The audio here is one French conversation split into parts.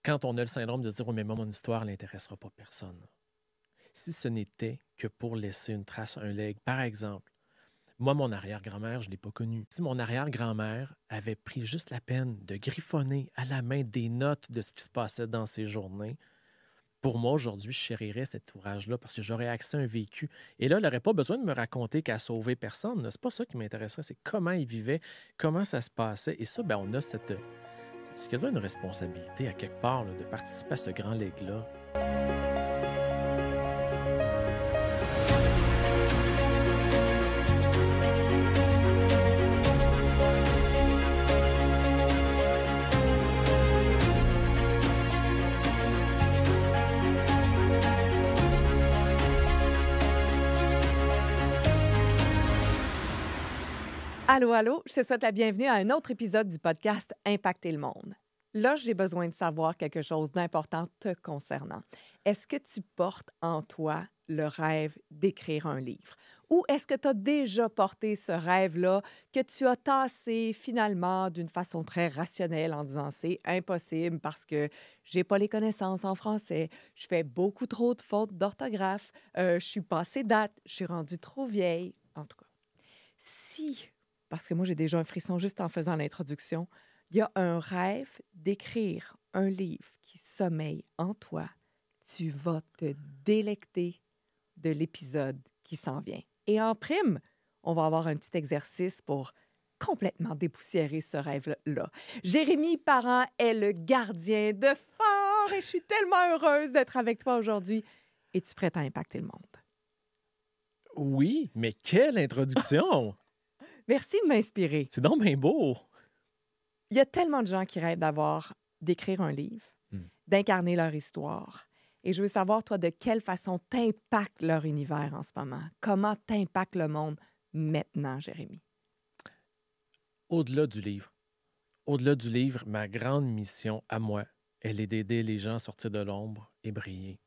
quand on a le syndrome de se dire, oui, mais moi, mon histoire n'intéressera pas personne. Si ce n'était que pour laisser une trace, un legs, par exemple, moi, mon arrière-grand-mère, je ne l'ai pas connue. Si mon arrière-grand-mère avait pris juste la peine de griffonner à la main des notes de ce qui se passait dans ses journées, pour moi, aujourd'hui, je chérirais cet ouvrage-là parce que j'aurais accès à un vécu. Et là, elle n'aurait pas besoin de me raconter qu'elle a sauvé personne. C'est pas ça qui m'intéresserait, c'est comment il vivait, comment ça se passait. Et ça, ben, on a cette... C'est quasiment une responsabilité, à quelque part, là, de participer à ce grand legs-là. Allô, allô, je te souhaite la bienvenue à un autre épisode du podcast Impacter le monde. Là, j'ai besoin de savoir quelque chose d'important te concernant. Est-ce que tu portes en toi le rêve d'écrire un livre? Ou est-ce que tu as déjà porté ce rêve-là que tu as tassé finalement d'une façon très rationnelle en disant c'est impossible parce que j'ai pas les connaissances en français, je fais beaucoup trop de fautes d'orthographe, je suis passée date, je suis rendue trop vieille. En tout cas, si, parce que moi j'ai déjà un frisson juste en faisant l'introduction, il y a un rêve d'écrire un livre qui sommeille en toi, tu vas te délecter de l'épisode qui s'en vient. Et en prime, on va avoir un petit exercice pour complètement dépoussiérer ce rêve-là. Jérémy Parent est le gardien de phare et je suis tellement heureuse d'être avec toi aujourd'hui. Es-tu prête à impacter le monde? Oui, mais quelle introduction! Merci de m'inspirer. C'est donc bien beau! Il y a tellement de gens qui rêvent d'écrire un livre, d'incarner leur histoire. Et je veux savoir, toi, de quelle façon t'impacte leur univers en ce moment? Comment t'impacte le monde maintenant, Jérémy? Au-delà du livre, ma grande mission à moi, elle est d'aider les gens à sortir de l'ombre et briller.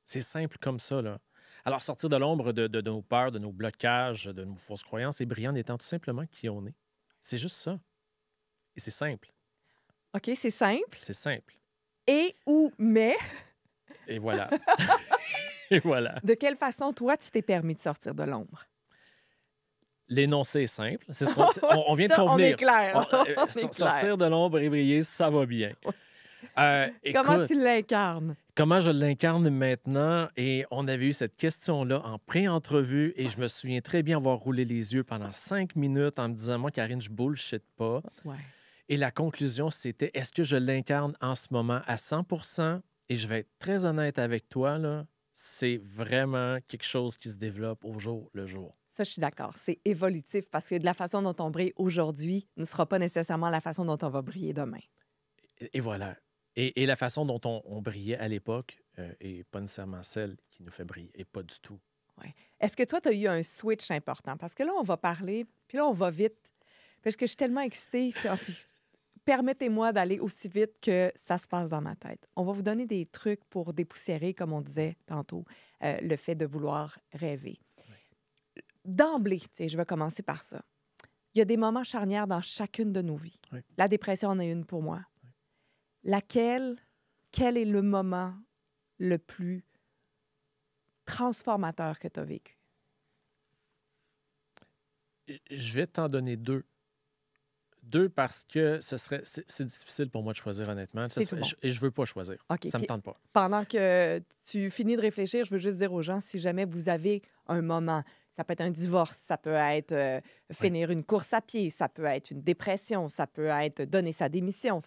C'est simple comme ça, là. Alors, sortir de l'ombre de nos peurs, de nos blocages, de nos fausses croyances et briller en étant tout simplement qui on est. C'est juste ça. Et c'est simple. OK, c'est simple. C'est simple. Mais, Et voilà. Et voilà. de quelle façon, toi, tu t'es permis de sortir de l'ombre? L'énoncé est simple. C'est ce on vient de Ça, convenir. on est clair. On est Sortir clair. de l'ombre et briller, ça va bien. Comment Écoute, tu l'incarnes? comment je l'incarne maintenant? Et on avait eu cette question-là en pré-entrevue et je me souviens très bien avoir roulé les yeux pendant 5 minutes en me disant, moi, Karine, je bullshit pas. Ouais. Et la conclusion, c'était, est-ce que je l'incarne en ce moment à 100 %? Et je vais être très honnête avec toi, là, c'est vraiment quelque chose qui se développe au jour le jour. Ça, je suis d'accord. C'est évolutif parce que de la façon dont on brille aujourd'hui ne sera pas nécessairement la façon dont on va briller demain. Et voilà. Et la façon dont on brillait à l'époque est pas nécessairement celle qui nous fait briller, et pas du tout. Ouais. Est-ce que toi, tu as eu un switch important? Parce que là, on va parler, puis là, on va vite. Parce que je suis tellement excitée. Puis permettez-moi d'aller aussi vite que ça se passe dans ma tête. On va vous donner des trucs pour dépoussiérer, comme on disait tantôt, le fait de vouloir rêver. Oui. D'emblée, je vais commencer par ça. Il y a des moments charnières dans chacune de nos vies. Oui. La dépression en est une pour moi. Oui. Quel est le moment le plus transformateur que tu as vécu? Je vais t'en donner deux. Deux parce que c'est difficile pour moi de choisir, honnêtement. Et je veux pas choisir. Okay. Ça me tente pas. Pendant que tu finis de réfléchir, je veux juste dire aux gens, si jamais vous avez un moment, ça peut être un divorce, ça peut être finir une course à pied, ça peut être une dépression, ça peut être donner sa démission.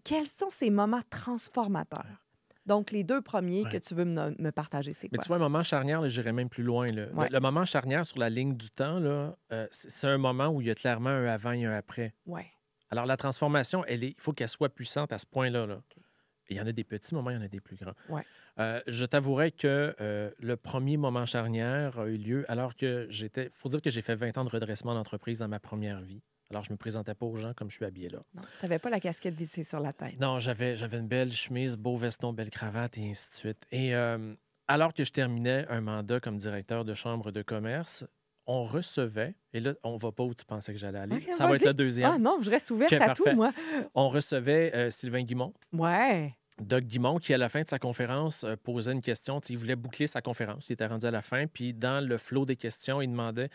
Quels sont ces moments transformateurs? Donc, les deux premiers que tu veux me partager, c'est quoi? Mais tu vois, un moment charnière, j'irais même plus loin. Là. Ouais. Le moment charnière sur la ligne du temps, là, c'est un moment où il y a clairement un avant et un après. Ouais. Alors, la transformation, il faut qu'elle soit puissante à ce point-là. Là. Okay. Il y en a des petits moments, il y en a des plus grands. Ouais. Je t'avouerais que le premier moment charnière a eu lieu alors que j'étais... Il faut dire que j'ai fait 20 ans de redressement d'entreprise dans ma première vie. Alors, je ne me présentais pas aux gens comme je suis habillé là. Non, tu n'avais pas la casquette vissée sur la tête. Non, j'avais une belle chemise, beau veston, belle cravate et ainsi de suite. Et alors que je terminais un mandat comme directeur de chambre de commerce, on recevait, et là, on ne va pas où tu pensais que j'allais aller. Okay, ça va être le deuxième. Ah non, je reste ouverte à parfait. tout, moi. On recevait Sylvain Guimond. Ouais. Doug Guimond, qui, à la fin de sa conférence, posait une question. Tu sais, il voulait boucler sa conférence. Il était rendu à la fin. Puis, dans le flot des questions, il demandait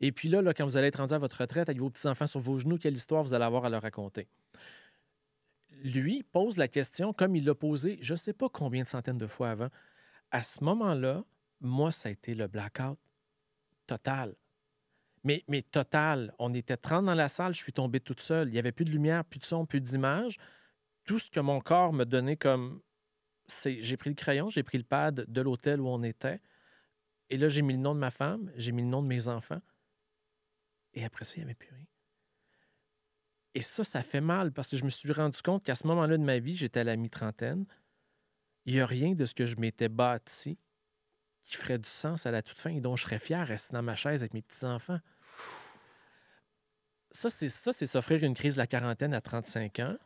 et puis là, quand vous allez être rendu à votre retraite avec vos petits-enfants sur vos genoux, quelle histoire vous allez avoir à leur raconter? Lui pose la question comme il l'a posée, je ne sais pas combien de centaines de fois avant. À ce moment-là, moi, ça a été le blackout total. Mais total. On était 30 dans la salle, je suis tombée toute seule. Il n'y avait plus de lumière, plus de son, plus d'image. Tout ce que mon corps me donnait comme... J'ai pris le crayon, j'ai pris le pad de l'hôtel où on était. Et là, j'ai mis le nom de ma femme, j'ai mis le nom de mes enfants. Et après ça, il n'y avait plus rien. Et ça fait mal parce que je me suis rendu compte qu'à ce moment-là de ma vie, j'étais à la mi-trentaine. Il n'y a rien de ce que je m'étais bâti qui ferait du sens à la toute fin et dont je serais fier assis dans ma chaise avec mes petits-enfants. Ça, c'est s'offrir une crise de la quarantaine à 35 ans.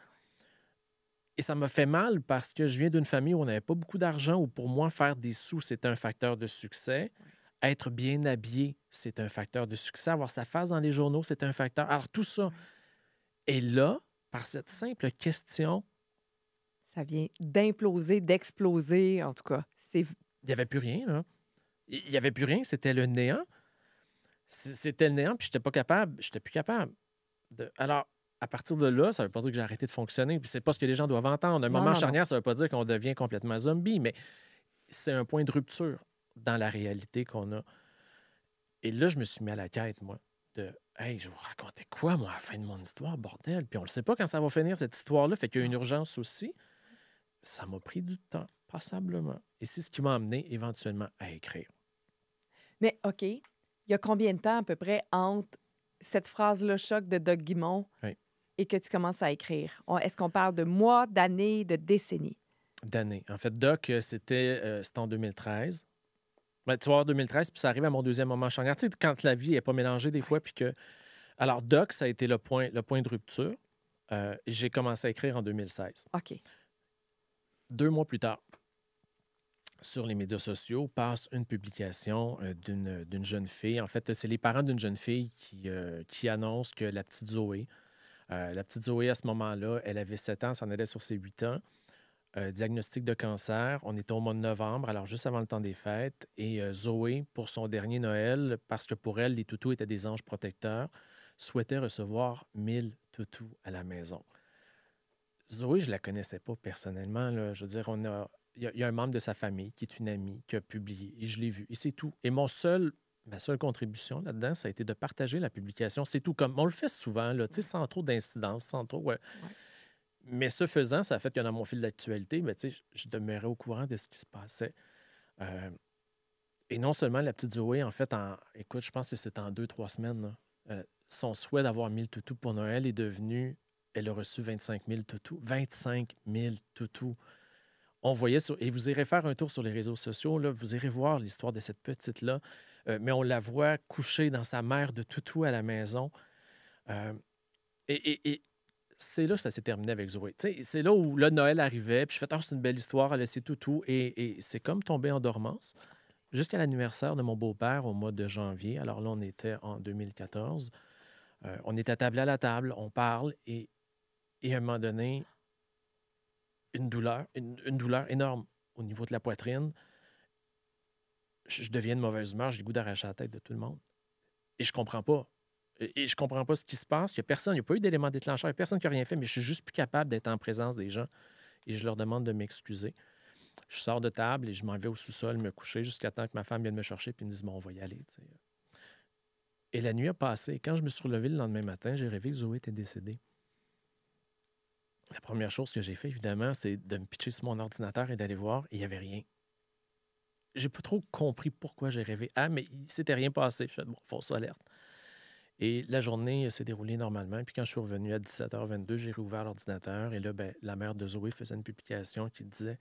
Et ça m'a fait mal parce que je viens d'une famille où on n'avait pas beaucoup d'argent, où pour moi, faire des sous, c'était un facteur de succès. Être bien habillé, c'est un facteur de succès. Avoir sa face dans les journaux, c'est un facteur. Alors, tout ça. Et là, par cette simple question, Ça vient d'imploser, d'exploser, en tout cas. il n'y avait plus rien, là. Il n'y avait plus rien, c'était le néant. C'était le néant, puis j'étais plus capable. Alors, à partir de là, ça ne veut pas dire que j'ai arrêté de fonctionner, puis c'est pas ce que les gens doivent entendre. Un Non, moment non, non. charnière, ça ne veut pas dire qu'on devient complètement zombie, mais c'est un point de rupture dans la réalité qu'on a. Et là, je me suis mis à la quête, moi, de « Hey, je vais vous raconter quoi, moi, à la fin de mon histoire, bordel? » Puis on ne le sait pas quand ça va finir, cette histoire-là, fait qu'il y a une urgence aussi. Ça m'a pris du temps, passablement. Et c'est ce qui m'a amené éventuellement à écrire. Mais OK, il y a combien de temps à peu près entre cette phrase-là choc de Doug Guimond Oui. et que tu commences à écrire? Est-ce qu'on parle de mois, d'années, de décennies? D'années. En fait, Doc, c'était en 2013. Ben, tu vois, en 2013, puis ça arrive à mon deuxième moment charnière. Tu sais, quand la vie n'est pas mélangée des fois, puis que... Alors, Doc, ça a été le point de rupture. J'ai commencé à écrire en 2016. OK. 2 mois plus tard, sur les médias sociaux, passe une publication d'une jeune fille. En fait, c'est les parents d'une jeune fille qui annoncent que la petite Zoé, à ce moment-là, elle avait 7 ans, s'en allait sur ses 8 ans. Diagnostic de cancer. On était au mois de novembre, alors juste avant le temps des fêtes. Et Zoé, pour son dernier Noël, parce que pour elle, les toutous étaient des anges protecteurs, souhaitait recevoir 1000 toutous à la maison. Zoé, je la connaissais pas personnellement, là. Je veux dire, il y a un membre de sa famille qui est une amie qui a publié et je l'ai vu. Et c'est tout. Et ma seule contribution là-dedans, ça a été de partager la publication. C'est tout. Comme on le fait souvent, là, tu sais, sans trop d'incidence, sans trop... Ouais. Mais ce faisant, ça a fait que dans mon fil d'actualité, ben, je demeurais au courant de ce qui se passait. Et non seulement la petite Zoé, en fait, écoute, je pense que c'est en 2-3 semaines, là, son souhait d'avoir 1000 toutous pour Noël est devenu... Elle a reçu 25 000 toutous. 25 000 toutous. On voyait et vous irez faire un tour sur les réseaux sociaux, là, vous irez voir l'histoire de cette petite-là, mais on la voit couchée dans sa mère de toutous à la maison. Et c'est là que ça s'est terminé avec Zoé. C'est là où le Noël arrivait, puis je fais « Ah, c'est une belle histoire, elle a ses toutous. » Et c'est comme tomber en dormance jusqu'à l'anniversaire de mon beau-père au mois de janvier. Alors là, on était en 2014. On est attablé à la table, on parle, et à un moment donné, une douleur énorme au niveau de la poitrine. Je deviens de mauvaise humeur, j'ai le goût d'arracher la tête de tout le monde. Et je comprends pas. Et je comprends pas ce qui se passe. Il n'y a pas eu d'élément déclencheur, il n'y a personne qui a rien fait, mais je suis juste plus capable d'être en présence des gens. Et je leur demande de m'excuser. Je sors de table et je m'en vais au sous-sol me coucher jusqu'à temps que ma femme vienne me chercher et me dise « Bon, on va y aller. » Et la nuit a passé. Quand je me suis relevé le lendemain matin, j'ai rêvé que Zoé était décédée. La première chose que j'ai fait, évidemment, c'est de me pitcher sur mon ordinateur et d'aller voir, et il n'y avait rien. J'ai pas trop compris pourquoi j'ai rêvé. Ah, mais il s'était rien passé. Je fais, bon, fausse alerte. Et la journée s'est déroulée normalement. Puis quand je suis revenu à 17h22, j'ai réouvert l'ordinateur. Et là, la mère de Zoé faisait une publication qui disait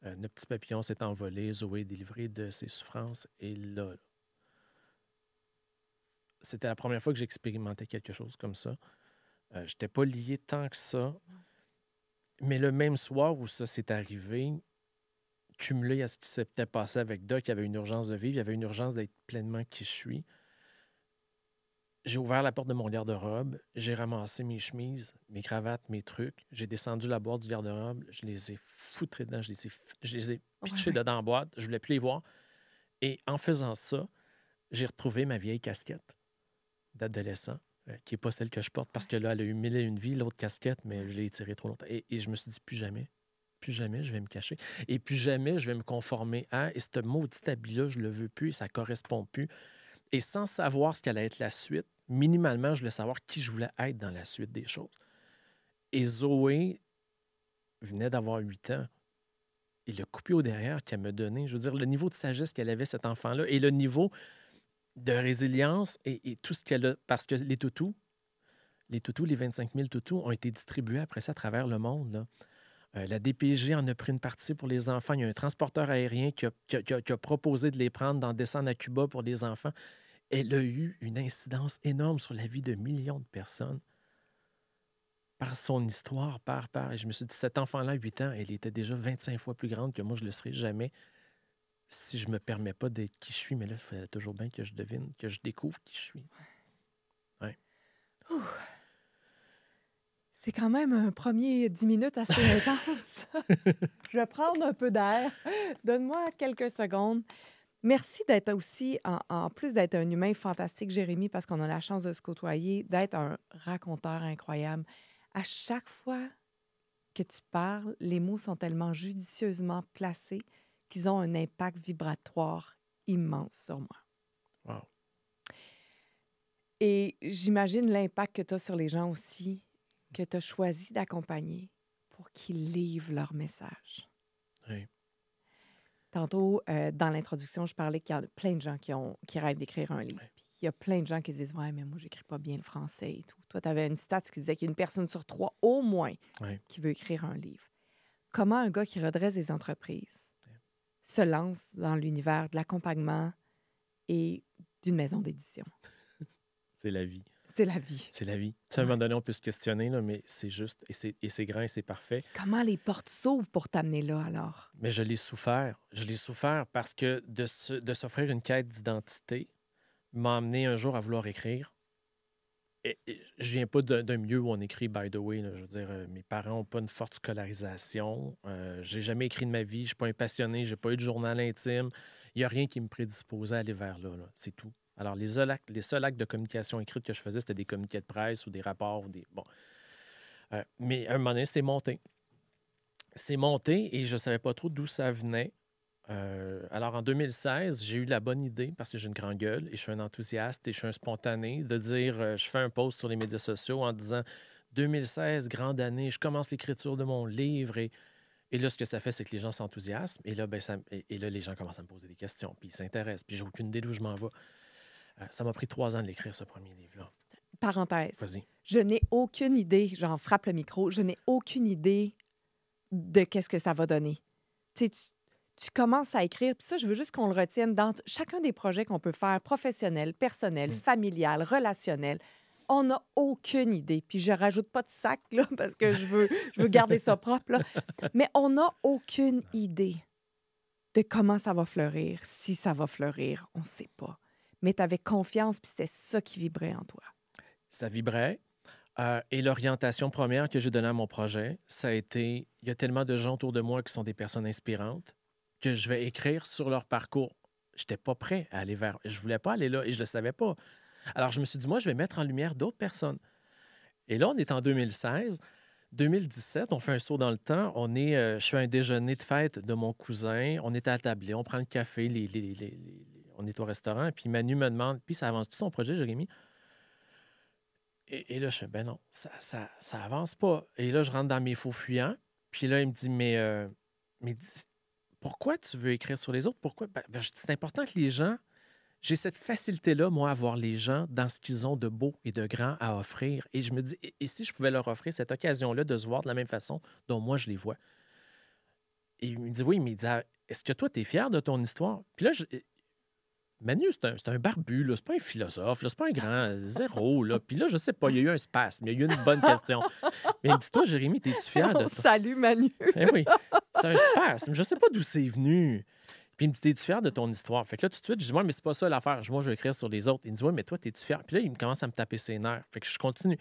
Notre petit papillon s'est envolé, Zoé est délivrée de ses souffrances. Et là, c'était la première fois que j'expérimentais quelque chose comme ça. Je n'étais pas lié tant que ça. Mais le même soir où ça s'est arrivé, cumulé à ce qui s'était passé avec Doc, il y avait une urgence de vivre, il y avait une urgence d'être pleinement qui je suis. J'ai ouvert la porte de mon garde-robe, j'ai ramassé mes chemises, mes cravates, mes trucs. J'ai descendu la boîte du garde-robe, je les ai foutrés dedans, je les ai Ouais, pitchés ouais. dedans en boîte, je voulais plus les voir. Et en faisant ça, j'ai retrouvé ma vieille casquette d'adolescent, qui n'est pas celle que je porte parce que là, elle a eu mille et une vies, l'autre casquette, mais je l'ai tirée trop longtemps. Et je me suis dit, plus jamais je vais me cacher. Et plus jamais je vais me conformer à. Et ce maudit habit-là, je le veux plus et ça correspond plus. Et sans savoir ce qu'allait être la suite, minimalement, je voulais savoir qui je voulais être dans la suite des choses. Et Zoé venait d'avoir 8 ans. Et le coupé au derrière qu'elle me donnait, je veux dire, le niveau de sagesse qu'elle avait, cet enfant-là, et le niveau de résilience et tout ce qu'elle a. Parce que les toutous, les 25 000 toutous ont été distribués après ça à travers le monde, là. La DPJ en a pris une partie pour les enfants. Il y a un transporteur aérien qui a proposé de les prendre, d'en descendre à Cuba pour les enfants. Elle a eu une incidence énorme sur la vie de millions de personnes par son histoire, par. Et je me suis dit, cet enfant-là, 8 ans, elle était déjà 25 fois plus grande que moi, je ne le serai jamais si je ne me permets pas d'être qui je suis. Mais là, il fallait toujours bien que je devine, que je découvre qui je suis. Ouais. C'est quand même un premier 10 minutes assez intense. Je vais prendre un peu d'air. Donne-moi quelques secondes. Merci d'être aussi, en plus d'être un humain fantastique, Jérémy, parce qu'on a la chance de se côtoyer, d'être un raconteur incroyable. À chaque fois que tu parles, les mots sont tellement judicieusement placés qu'ils ont un impact vibratoire immense sur moi. Wow. Et j'imagine l'impact que tu as sur les gens aussi, que tu as choisi d'accompagner pour qu'ils livrent leur message. Oui. Tantôt, dans l'introduction, je parlais qu'il y a plein de gens qui rêvent d'écrire un livre. Ouais. Puis il y a plein de gens qui disent « Ouais, mais moi, j'écris pas bien le français et tout. » Toi, tu avais une stat qui disait qu'il y a une personne sur 3, au moins, Ouais. qui veut écrire un livre. Comment un gars qui redresse des entreprises se lance dans l'univers de l'accompagnement et d'une maison d'édition? C'est la vie. C'est la vie. C'est la vie. Tu sais, à un moment donné, on peut se questionner, là, mais c'est juste, et c'est grand et c'est parfait. Comment les portes s'ouvrent pour t'amener là, alors? Mais je l'ai souffert. Je l'ai souffert parce que de s'offrir une quête d'identité m'a amené un jour à vouloir écrire. Et je viens pas d'un milieu où on écrit, by the way. Là. Je veux dire, mes parents n'ont pas une forte scolarisation. J'ai jamais écrit de ma vie. Je suis pas un passionné. J'ai pas eu de journal intime. Il n'y a rien qui me prédisposait à aller vers là. C'est tout. Alors, les seuls actes de communication écrite que je faisais, c'était des communiqués de presse ou des rapports. Bon. Mais à un moment donné, c'est monté. C'est monté et je ne savais pas trop d'où ça venait. Alors, en 2016, j'ai eu la bonne idée, parce que j'ai une grande gueule et je suis un enthousiaste et je suis un spontané, de dire, je fais un post sur les médias sociaux en disant 2016, grande année, je commence l'écriture de mon livre. Et là, ce que ça fait, c'est que les gens s'enthousiasment. Et là, là, les gens commencent à me poser des questions, puis ils s'intéressent, puis j'ai aucune idée d'où je m'en vais. Ça m'a pris 3 ans de l'écrire, ce premier livre-là. Parenthèse. Vas-y. Je n'ai aucune idée, j'en frappe le micro, je n'ai aucune idée de qu'est-ce que ça va donner. Tu sais, tu commences à écrire, puis ça, je veux juste qu'on le retienne dans chacun des projets qu'on peut faire, professionnel, personnel, familial, relationnel. On n'a aucune idée. Puis je rajoute pas de sac, là, parce que je veux garder ça propre, là. Mais on n'a aucune idée de comment ça va fleurir, si ça va fleurir, on ne sait pas. Mais tu avais confiance, puis c'était ça qui vibrait en toi. Ça vibrait. Et l'orientation première que j'ai donnée à mon projet, ça a été, il y a tellement de gens autour de moi qui sont des personnes inspirantes que je vais écrire sur leur parcours. Je n'étais pas prêt à aller vers... Je ne voulais pas aller là et je ne le savais pas. Alors, je me suis dit, moi, je vais mettre en lumière d'autres personnes. Et là, on est en 2016. 2017, on fait un saut dans le temps. Je fais un déjeuner de fête de mon cousin. On est à la tablée, on prend le café, on est au restaurant. Puis Manu me demande, puis ça avance-tu ton projet, Jérémy? Et là, je fais, ben non, ça avance pas. Et là, je rentre dans mes faux fuyants. Puis là, il me dit, mais pourquoi tu veux écrire sur les autres? Pourquoi? Je dis, c'est important que les gens... J'ai cette facilité-là, moi, à voir les gens dans ce qu'ils ont de beau et de grand à offrir. Et je me dis, et si je pouvais leur offrir cette occasion-là de se voir de la même façon dont moi, je les vois? Et il me dit, oui, mais il dit, est-ce que toi, tu es fier de ton histoire? Puis là, Manu, c'est un barbu, là. C'est pas un philosophe, là. C'est pas un grand zéro, là. Puis là, je sais pas, il y a eu un spasme, il y a eu une bonne question. Mais il me dit, toi, Jérémy, t'es-tu fier de toi? Salut, Manu! Eh oui, c'est un spasme. Je sais pas d'où c'est venu. Puis il me dit, t'es-tu fier de ton histoire? Fait que là, tout de suite, je dis, ouais, mais c'est pas ça l'affaire. Moi, je vais écrire sur les autres. Il me dit, ouais, mais toi, t'es-tu fier? Puis là, il me commence à me taper ses nerfs. Fait que je continue.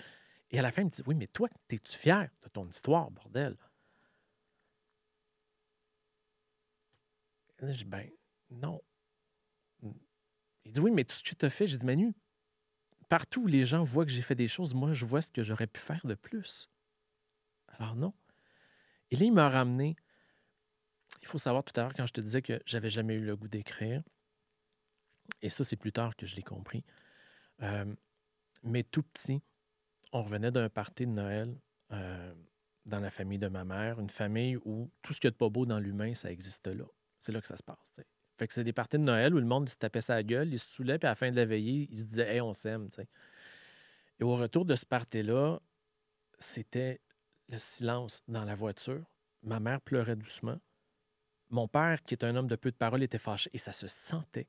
Et à la fin, il me dit, oui, mais toi, t'es-tu fier de ton histoire, bordel? Et là, je dis, ben, non. Il dit, oui, mais tout ce que tu as fait, j'ai dit, Manu, partout où les gens voient que j'ai fait des choses, moi, je vois ce que j'aurais pu faire de plus. Alors non. Et là, il m'a ramené. Il faut savoir tout à l'heure, quand je te disais que j'avais jamais eu le goût d'écrire, et ça, c'est plus tard que je l'ai compris. Euh, mais tout petit, on revenait d'un party de Noël dans la famille de ma mère, une famille où tout ce qu'il y a de pas beau dans l'humain, ça existe là. C'est là que ça se passe. T'sais. Fait que c'est des parties de Noël où le monde il se tapait sa gueule, il se saoulait, puis à la fin de la veillée, il se disait Hey, on s'aime. T'sais. Et au retour de ce party-là, c'était le silence dans la voiture. Ma mère pleurait doucement. Mon père, qui est un homme de peu de parole, était fâché et ça se sentait.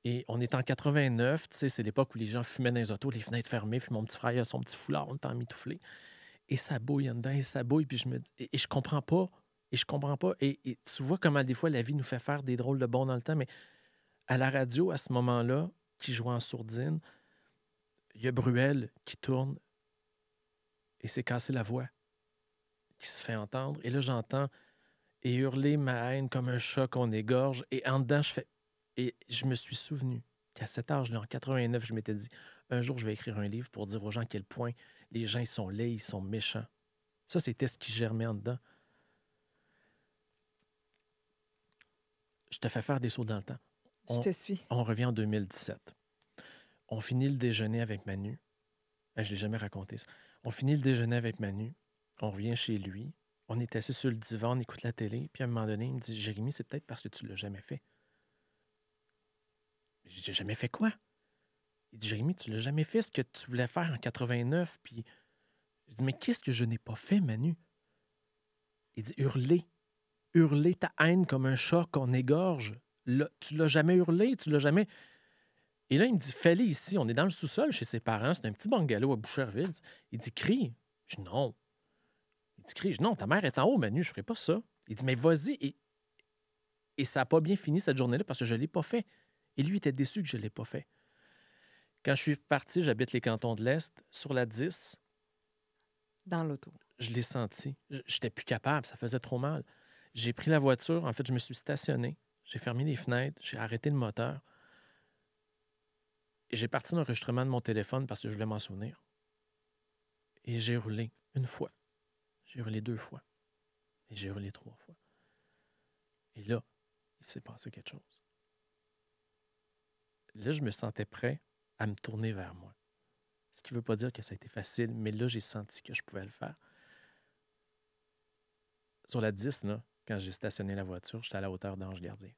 Et on est en 89, tu sais, c'est l'époque où les gens fumaient dans les autos, les fenêtres fermées, puis mon petit frère il a son petit foulard, on est en mitouflé. Et ça bouille en dedans, et ça bouille, puis je comprends pas. Et je comprends pas. Et tu vois comment des fois la vie nous fait faire des drôles de bons dans le temps, mais à la radio, à ce moment-là, qui jouait en sourdine, il y a Bruel qui tourne et s'est cassé la voix, qui se fait entendre. Et là, j'entends et hurler ma haine comme un chat qu'on égorge. Et en dedans, je fais. Et je me suis souvenu qu'à cet âge-là, en 89, je m'étais dit, un jour, je vais écrire un livre pour dire aux gens à quel point les gens, ils sont laids, ils sont méchants. Ça, c'était ce qui germait en dedans. Je te fais faire des sauts dans le temps. Je te suis. On revient en 2017. On finit le déjeuner avec Manu. Je ne l'ai jamais raconté, ça. On finit le déjeuner avec Manu. On revient chez lui. On est assis sur le divan, on écoute la télé. Puis à un moment donné, il me dit, Jérémy, c'est peut-être parce que tu ne l'as jamais fait. J'ai jamais fait quoi? Il dit, Jérémy, tu l'as jamais fait ce que tu voulais faire en 89. Puis je dis, mais qu'est-ce que je n'ai pas fait, Manu? Il dit, hurler. Hurler ta haine comme un chat qu'on égorge. Là, tu l'as jamais hurlé, tu l'as jamais... Et là, il me dit, fais-le ici. On est dans le sous-sol chez ses parents. C'est un petit bungalow à Boucherville. Il dit, crie. Je dis, non. Il dit, crie. Je dis, non, ta mère est en haut, Manu, je ne ferai pas ça. Il dit, mais vas-y. Et ça n'a pas bien fini cette journée-là parce que je ne l'ai pas fait. Et lui était déçu que je ne l'ai pas fait. Quand je suis parti, j'habite les cantons de l'Est, sur la 10. Dans l'auto. Je l'ai senti. Je n'étais plus capable, ça faisait trop mal. J'ai pris la voiture, en fait, je me suis stationné. J'ai fermé les fenêtres, j'ai arrêté le moteur. Et j'ai parti l'enregistrement de mon téléphone parce que je voulais m'en souvenir. Et j'ai hurlé une fois. J'ai hurlé 2 fois. Et j'ai hurlé 3 fois. Et là, il s'est passé quelque chose. Là, je me sentais prêt à me tourner vers moi. Ce qui ne veut pas dire que ça a été facile, mais là, j'ai senti que je pouvais le faire. Sur la 10, là, quand j'ai stationné la voiture, j'étais à la hauteur d'Ange Gardien.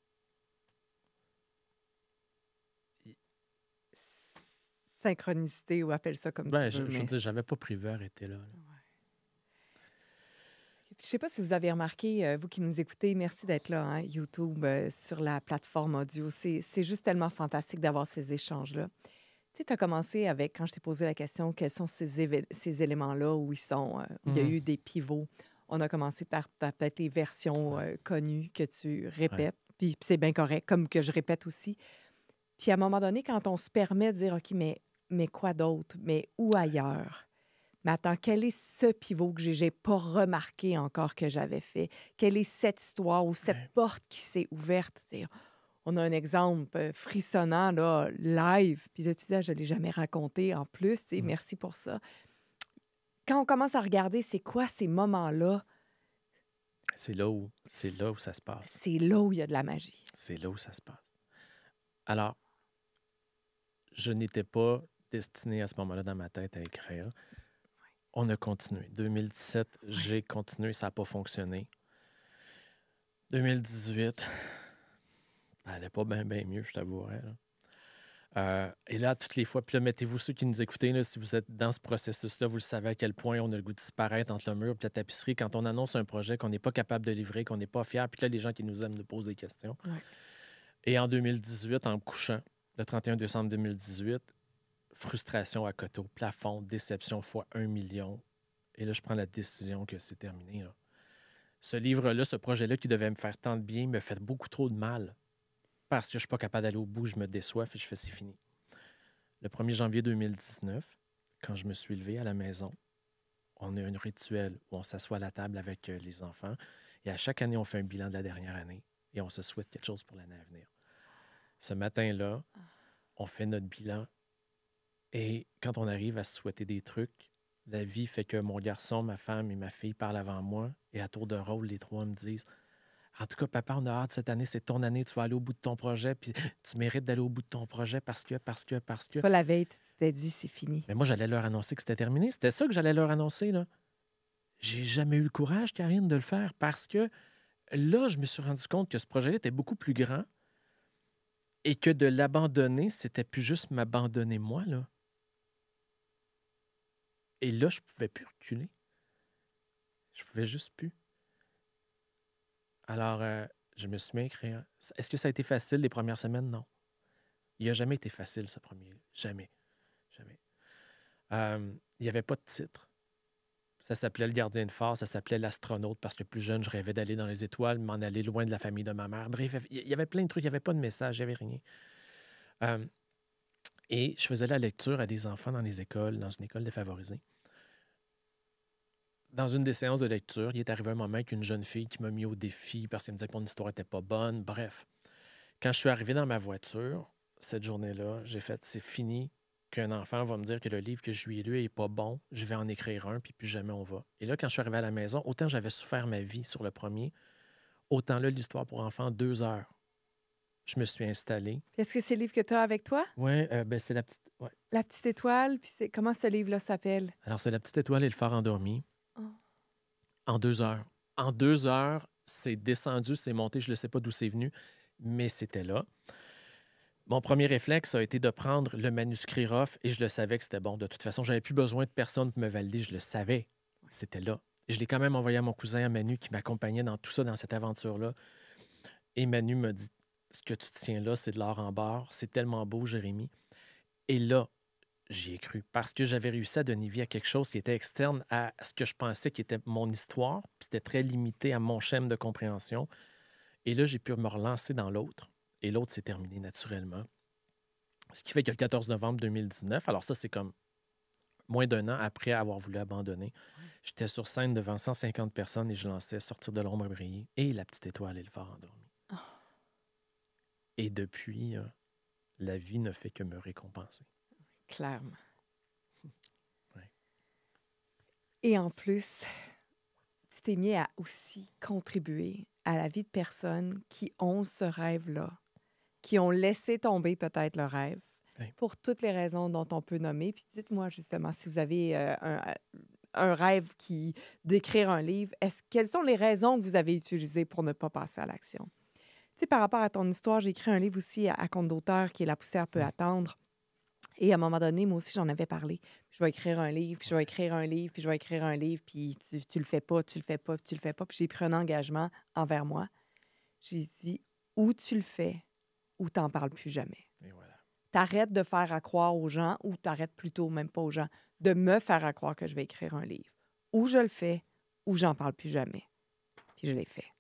Synchronicité ou appelle ça comme Ben, tu veux. je veux dire, j'avais pas prévu arrêter là. Ouais. Je ne sais pas si vous avez remarqué, vous qui nous écoutez, merci d'être là, hein, YouTube, sur la plateforme audio. C'est juste tellement fantastique d'avoir ces échanges-là. Tu sais, tu as commencé avec, quand je t'ai posé la question, quels sont ces éléments-là où ils sont, où il y a eu des pivots. On a commencé par peut-être les versions connues que tu répètes, puis c'est bien correct, comme que je répète aussi. Puis à un moment donné, quand on se permet de dire, OK, mais quoi d'autre? Mais où ailleurs? Mais attends, quel est ce pivot que j'ai pas remarqué encore que j'avais fait? Quelle est cette histoire ou cette porte qui s'est ouverte? T'sais, on a un exemple frissonnant, là, live. Puis là, tu dis, je ne l'ai jamais raconté en plus. Merci pour ça. Quand on commence à regarder, c'est quoi ces moments-là? C'est là où ça se passe. C'est là où il y a de la magie. C'est là où ça se passe. Alors, je n'étais pas destiné à ce moment-là dans ma tête à écrire. On a continué. 2017, j'ai continué, ça n'a pas fonctionné. 2018, ça n'allait pas bien mieux, je t'avouerais. Et là, toutes les fois, puis là, mettez-vous ceux qui nous écoutez, là, si vous êtes dans ce processus-là, vous le savez à quel point on a le goût de disparaître entre le mur et la tapisserie quand on annonce un projet qu'on n'est pas capable de livrer, qu'on n'est pas fier, puis là, les gens qui nous aiment nous posent des questions. Ouais. Et en 2018, en me couchant, le 31 décembre 2018, frustration à côté au plafond, déception fois 1 million. Et là, je prends la décision que c'est terminé. Là. Ce livre-là, ce projet-là qui devait me faire tant de bien, me fait beaucoup trop de mal parce que je ne suis pas capable d'aller au bout, je me déçois et je fais c'est fini. Le 1er janvier 2019, quand je me suis levé à la maison, on a un rituel où on s'assoit à la table avec les enfants et à chaque année, on fait un bilan de la dernière année et on se souhaite quelque chose pour l'année à venir. Ce matin-là, on fait notre bilan et quand on arrive à se souhaiter des trucs, la vie fait que mon garçon, ma femme et ma fille parlent avant moi et à tour de rôle, les trois me disent en tout cas, papa, on a hâte cette année, c'est ton année, tu vas aller au bout de ton projet, puis tu mérites d'aller au bout de ton projet parce que. Toi, la veille, tu t'es dit, c'est fini. Mais moi, j'allais leur annoncer que c'était terminé. C'était ça que j'allais leur annoncer, là. J'ai jamais eu le courage, Karine, de le faire parce que là, je me suis rendu compte que ce projet-là était beaucoup plus grand et que de l'abandonner, c'était plus juste m'abandonner moi, là. Et là, je pouvais plus reculer. Je pouvais juste plus. Alors, je me suis mis à écrire. Est-ce que ça a été facile les premières semaines? Non. Il n'a jamais été facile, ce premier. Jamais. Jamais. Il n'y avait pas de titre. Ça s'appelait Le gardien de phare, ça s'appelait L'astronaute parce que plus jeune, je rêvais d'aller dans les étoiles, m'en aller loin de la famille de ma mère. Bref, il y avait plein de trucs. Il n'y avait pas de message, il n'y avait rien. Et je faisais la lecture à des enfants dans les écoles, dans une école défavorisée. Dans une des séances de lecture, il est arrivé un moment avec une jeune fille qui m'a mis au défi parce qu'elle me disait que mon histoire n'était pas bonne. Bref, quand je suis arrivé dans ma voiture, cette journée-là, j'ai fait « c'est fini qu'un enfant va me dire que le livre que je lui ai lu n'est pas bon, je vais en écrire un, puis plus jamais on va. » Et là, quand je suis arrivé à la maison, autant j'avais souffert ma vie sur le premier, autant là, l'histoire pour enfants, 2 heures. Je me suis installé. Est-ce que c'est le livre que tu as avec toi? Oui, c'est la petite... Ouais. La petite étoile, puis c'est comment ce livre-là s'appelle? Alors, c'est La petite étoile et le phare endormi. Oh. En 2 heures. En 2 heures, c'est descendu, c'est monté, je ne sais pas d'où c'est venu, mais c'était là. Mon premier réflexe a été de prendre le manuscrit rough et je le savais que c'était bon. De toute façon, je n'avais plus besoin de personne pour me valider, je le savais. C'était là. Je l'ai quand même envoyé à mon cousin, à Manu, qui m'accompagnait dans tout ça, dans cette aventure-là. Et Manu m'a dit « Ce que tu tiens là, c'est de l'or en barre. C'est tellement beau, Jérémy. » Et là, j'y ai cru parce que j'avais réussi à donner vie à quelque chose qui était externe à ce que je pensais qui était mon histoire. Puis c'était très limité à mon schème de compréhension. Et là, j'ai pu me relancer dans l'autre. Et l'autre s'est terminé naturellement. Ce qui fait que le 14 novembre 2019, alors ça, c'est comme moins d'1 an après avoir voulu abandonner, j'étais sur scène devant 150 personnes et je lançais Sortir de l'ombre et briller et La petite étoile et le phare endormi. Oh. Et depuis, la vie ne fait que me récompenser. Clairement. Ouais. Et en plus, tu t'es mis à aussi contribuer à la vie de personnes qui ont ce rêve-là, qui ont laissé tomber peut-être le rêve, Oui. pour toutes les raisons dont on peut nommer. Puis dites-moi justement, si vous avez un rêve d'écrire un livre, quelles sont les raisons que vous avez utilisées pour ne pas passer à l'action? Tu sais, par rapport à ton histoire, j'ai écrit un livre aussi à compte d'auteur qui est La poussière peut attendre. Et à un moment donné, moi aussi, j'en avais parlé. Je vais écrire un livre, puis je vais écrire un livre, puis je vais écrire un livre, puis tu le fais pas, tu le fais pas, puis tu le fais pas. Puis j'ai pris un engagement envers moi. J'ai dit, ou tu le fais, ou t'en parles plus jamais. Et voilà. T'arrêtes de faire à croire aux gens, ou t'arrêtes plutôt, même pas aux gens, de me faire à croire que je vais écrire un livre. Ou je le fais, ou j'en parle plus jamais. Puis je l'ai fait.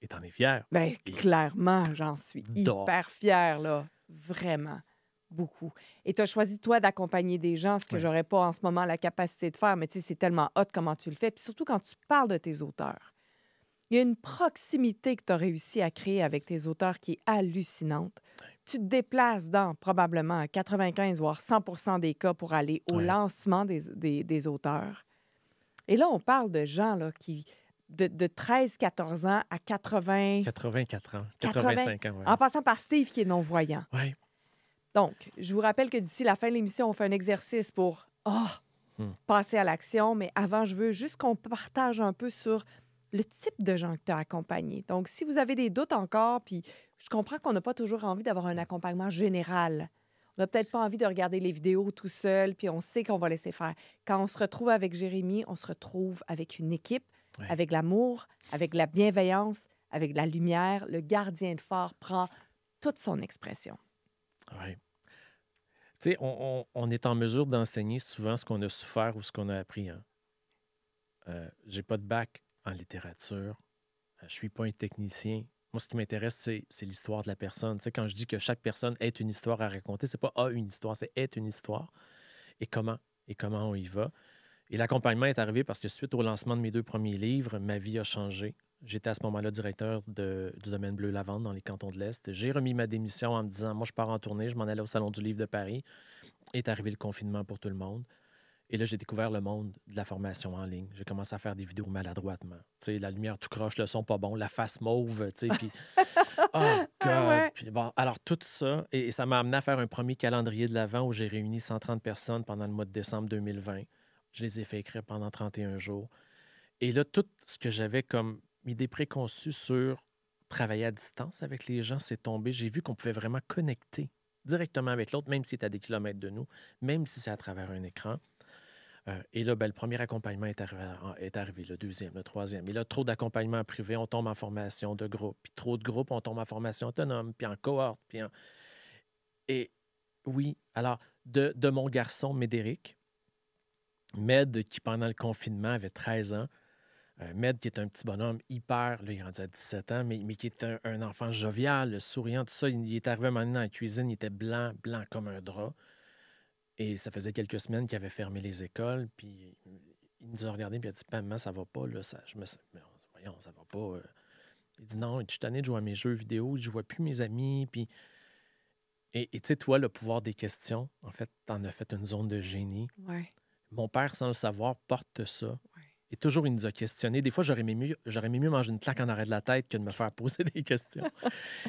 Et t'en es fier. Bien, clairement, j'en suis Donc. hyper fière, là. Vraiment. Beaucoup. Et tu as choisi, toi, d'accompagner des gens, ce que Oui. j'aurais pas en ce moment la capacité de faire, mais tu sais, c'est tellement hot comment tu le fais. Puis surtout quand tu parles de tes auteurs. Il y a une proximité que tu as réussi à créer avec tes auteurs qui est hallucinante. Oui. Tu te déplaces dans probablement 95 voire 100 des cas pour aller au Oui. lancement des auteurs. Et là, on parle de gens là, qui, de 13-14 ans à 80... 84 ans, 85 ans, oui. En passant par Steve qui est non-voyant. Oui. Donc, je vous rappelle que d'ici la fin de l'émission, on fait un exercice pour passer à l'action. Mais avant, je veux juste qu'on partage un peu sur le type de gens que tu as accompagnés. Donc, si vous avez des doutes encore, puis je comprends qu'on n'a pas toujours envie d'avoir un accompagnement général. On n'a peut-être pas envie de regarder les vidéos tout seul, puis on sait qu'on va laisser faire. Quand on se retrouve avec Jérémy, on se retrouve avec une équipe, avec l'amour, avec la bienveillance, avec la lumière. Le gardien de phare prend toute son expression. Oui. Tu sais, on est en mesure d'enseigner souvent ce qu'on a souffert ou ce qu'on a appris. Hein. J'ai pas de bac. en littérature. Je ne suis pas un technicien. Moi, ce qui m'intéresse, c'est l'histoire de la personne. Tu sais, quand je dis que chaque personne est une histoire à raconter, c'est pas une histoire, c'est est une histoire. Et comment on y va. Et l'accompagnement est arrivé parce que suite au lancement de mes 2 premiers livres, ma vie a changé. J'étais à ce moment-là directeur du domaine Bleu-Lavande dans les cantons de l'Est. J'ai remis ma démission en me disant, moi, je pars en tournée, je m'en allais au Salon du livre de Paris. Est arrivé le confinement pour tout le monde. Et là, j'ai découvert le monde de la formation en ligne. J'ai commencé à faire des vidéos maladroitement. Tu sais, la lumière tout croche, le son pas bon, la face mauve, tu sais, puis oh Ah God! ouais. Puis bon, alors tout ça, et ça m'a amené à faire un premier calendrier de l'Avent où j'ai réuni 130 personnes pendant le mois de décembre 2020. Je les ai fait écrire pendant 31 jours. Et là, tout ce que j'avais comme idée préconçue sur travailler à distance avec les gens s'est tombé. J'ai vu qu'on pouvait vraiment connecter directement avec l'autre, même si c'est à des kilomètres de nous, même si c'est à travers un écran. Et là, ben, le premier accompagnement est arrivé, le deuxième, le troisième. Et là, trop d'accompagnement privé, on tombe en formation de groupe. Puis trop de groupes, on tombe en formation autonome, puis en cohorte. Et oui, alors, de mon garçon, Médéric, Med, qui pendant le confinement avait 13 ans, Med, qui est un petit bonhomme hyper, là, il est rendu à 17 ans, mais qui est un enfant jovial, souriant, tout ça. Il est arrivé maintenant dans la cuisine, il était blanc comme un drap. Et ça faisait quelques semaines qu'il avait fermé les écoles, puis il nous a regardé puis il a dit « Maman, ça va pas, là, voyons, ça va pas. » Il dit « Non, je suis tanné de jouer à mes jeux vidéo, je vois plus mes amis. » Puis... Et tu sais, toi, le pouvoir des questions, en fait, t'en as fait une zone de génie. Ouais. Mon père, sans le savoir, porte ça. Ouais. Et toujours, il nous a questionnés. Des fois, j'aurais aimé mieux manger une claque en arrêt de la tête que de me faire poser des questions.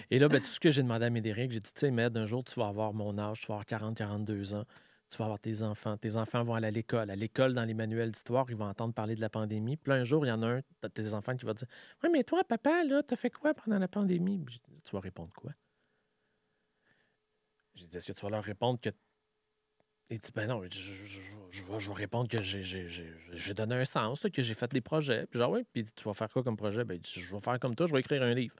Et là, ben, tout ce que j'ai demandé à Médéric, j'ai dit « Tu sais, Med, un jour, tu vas avoir mon âge, tu vas avoir 40, 42 ans. Tu vas avoir tes enfants. Tes enfants vont aller à l'école. À l'école, dans les manuels d'histoire, ils vont entendre parler de la pandémie. Puis là, un jour, il y en a un de tes enfants qui va dire « Oui, mais toi, papa, là, t'as fait quoi pendant la pandémie? » Tu vas répondre quoi? J'ai dit « Est-ce que tu vas leur répondre que... » Il dit « Ben non, je vais répondre que j'ai donné un sens, là, que j'ai fait des projets. » Puis genre « Oui, puis tu vas faire quoi comme projet? » Ben, il dit, je vais faire comme toi, je vais écrire un livre.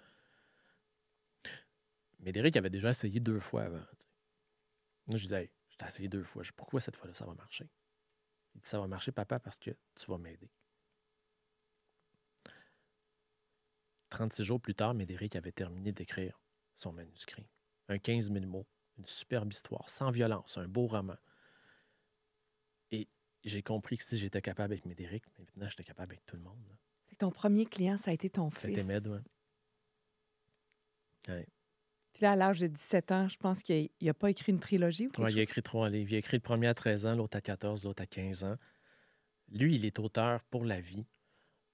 Médéric avait déjà essayé 2 fois avant. Là, je dis « Hey, je t'ai essayé 2 fois. Pourquoi cette fois-là, ça va marcher? » Il dit « Ça va marcher, papa, parce que tu vas m'aider. » 36 jours plus tard, Médéric avait terminé d'écrire son manuscrit. Un 15 000 mots, une superbe histoire, sans violence, un beau roman. Et j'ai compris que si j'étais capable avec Médéric, maintenant, j'étais capable avec tout le monde. Là. Fait que ton premier client, ça a été ton fils. C'était Med, oui. Ouais. Puis là, à l'âge de 17 ans, je pense qu'il n'a pas écrit une trilogie ou quelque Ouais, il a chose? écrit 3 livres. Il a écrit le premier à 13 ans, l'autre à 14, l'autre à 15 ans. Lui, il est auteur pour la vie.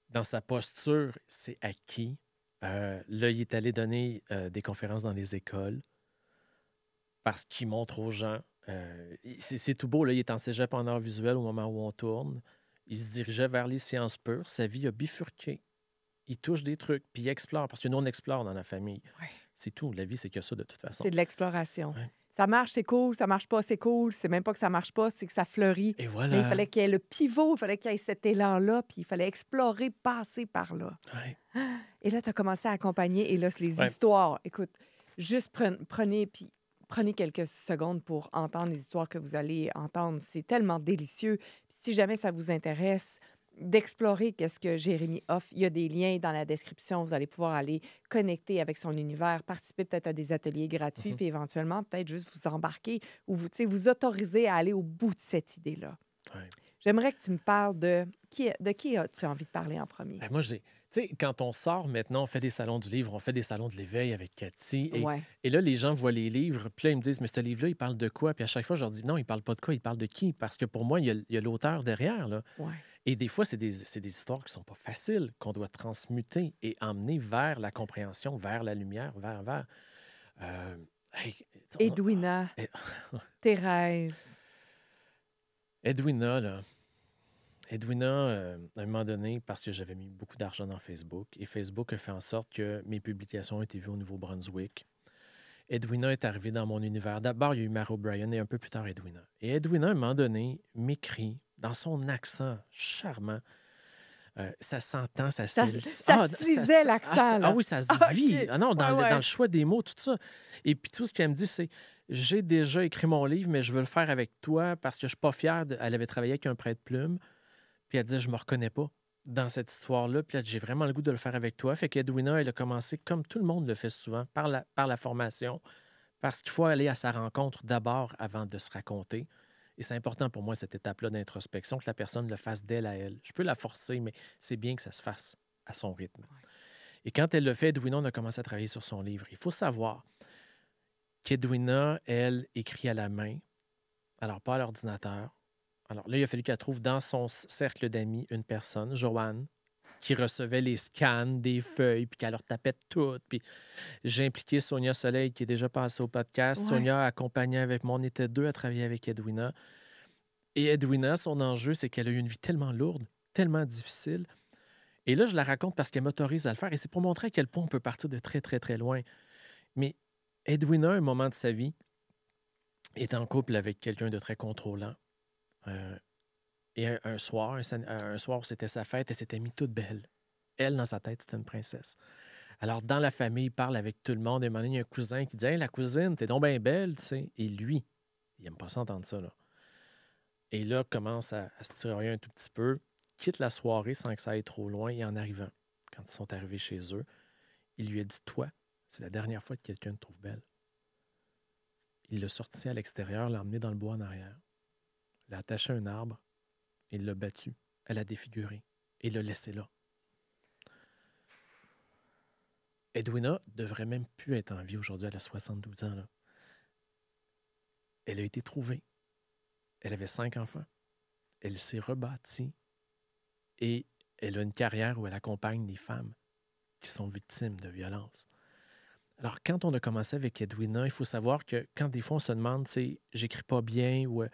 Dans sa posture, c'est acquis. Là, il est allé donner des conférences dans les écoles parce qu'il montre aux gens. C'est tout beau, là, il est en cégep en art visuel au moment où on tourne. Il se dirigeait vers les sciences pures. Sa vie a bifurqué. Il touche des trucs, puis il explore, parce que nous, on explore dans la famille. Ouais. C'est tout. La vie, c'est que ça, de toute façon. C'est de l'exploration. Ouais. Ça marche, c'est cool. Ça marche pas, c'est cool. C'est même pas que ça marche pas, c'est que ça fleurit. Et Mais voilà. il fallait qu'il y ait le pivot, il fallait qu'il y ait cet élan-là, puis il fallait explorer, passer par là. Ouais. Et là, tu as commencé à accompagner. Et là, c'est les Ouais. histoires. Écoute, juste prenez quelques secondes pour entendre les histoires que vous allez entendre. C'est tellement délicieux. Puis si jamais ça vous intéresse d'explorer qu'est-ce que Jérémy offre, il y a des liens dans la description. Vous allez pouvoir aller connecter avec son univers, participer peut-être à des ateliers gratuits, puis éventuellement, peut-être juste vous embarquer ou vous autoriser à aller au bout de cette idée-là. Ouais. J'aimerais que tu me parles de qui as-tu envie de parler en premier? Ben, moi, tu sais, quand on sort maintenant, on fait des salons du livre, on fait des salons de l'éveil avec Cathy. Ouais. Et là, les gens voient les livres, puis là, ils me disent, mais ce livre-là, il parle de quoi? Puis à chaque fois, je leur dis, non, il parle pas de quoi, il parle de qui? Parce que pour moi, il y a l'auteur derrière, là. Ouais. Et des fois, c'est des histoires qui sont pas faciles, qu'on doit transmuter et emmener vers la compréhension, vers la lumière, vers... hey, Edwina, Thérèse. Edwina, là. Edwina, à un moment donné, parce que j'avais mis beaucoup d'argent dans Facebook, et Facebook a fait en sorte que mes publications ont été vues au Nouveau-Brunswick. Edwina est arrivée dans mon univers. D'abord, il y a eu Mara O'Brien et un peu plus tard, Edwina. Et Edwina, à un moment donné, m'écrit dans son accent charmant. Ça s'entend, ça Ça se se lisait, l'accent, là. Ah oui, ça se vit. OK. Ah non, dans Ouais. le choix des mots, tout ça. Et puis tout ce qu'elle me dit, c'est « J'ai déjà écrit mon livre, mais je veux le faire avec toi parce que je suis pas fière. » Elle avait travaillé avec un prêt-plume. Puis elle disait « Je me reconnais pas dans cette histoire-là, puis là, j'ai vraiment le goût de le faire avec toi. Fait qu'Edwina, elle a commencé, comme tout le monde le fait souvent, par la formation, parce qu'il faut aller à sa rencontre d'abord avant de se raconter. Et c'est important pour moi, cette étape-là d'introspection, que la personne le fasse d'elle à elle. Je peux la forcer, mais c'est bien que ça se fasse à son rythme. Ouais. Et quand elle le fait, Edwina, on a commencé à travailler sur son livre. Il faut savoir qu'Edwina, elle, écrit à la main, alors pas à l'ordinateur. Alors là, il a fallu qu'elle trouve dans son cercle d'amis une personne, Joanne, qui recevait les scans des feuilles, puis qu'elle leur tapait toutes. Puis j'ai impliqué Sonia Soleil, qui est déjà passée au podcast. Ouais. Sonia a accompagné avec moi. On était deux à travailler avec Edwina. Et Edwina, son enjeu, c'est qu'elle a eu une vie tellement lourde, tellement difficile. Et là, je la raconte parce qu'elle m'autorise à le faire. Et c'est pour montrer à quel point on peut partir de très, très, très loin. Mais Edwina, à un moment de sa vie, est en couple avec quelqu'un de très contrôlant. Et un soir, un soir, c'était sa fête, elle s'était mise toute belle. Elle, dans sa tête, c'était une princesse. Alors, dans la famille, il parle avec tout le monde. Et à un moment donné, il y a un cousin qui dit « Hey, la cousine, t'es donc bien belle, tu sais. » Et lui, il n'aime pas ça entendre ça, là. Et là, commence à se tirer un tout petit peu, quitte la soirée sans que ça aille trop loin. Et en arrivant, quand ils sont arrivés chez eux, il lui a dit « Toi, c'est la dernière fois que quelqu'un te trouve belle. » Il l'a sorti à l'extérieur, l'a emmené dans le bois en arrière, l'a attaché à un arbre, et il l'a battu, elle a défiguré, et l'a laissé là. Edwina devrait même plus être en vie aujourd'hui, elle a 72 ans, là. Elle a été trouvée. Elle avait 5 enfants. Elle s'est rebâtie et elle a une carrière où elle accompagne des femmes qui sont victimes de violences. Alors, quand on a commencé avec Edwina, il faut savoir que quand des fois on se demande, tu sais, j'écris pas bien ou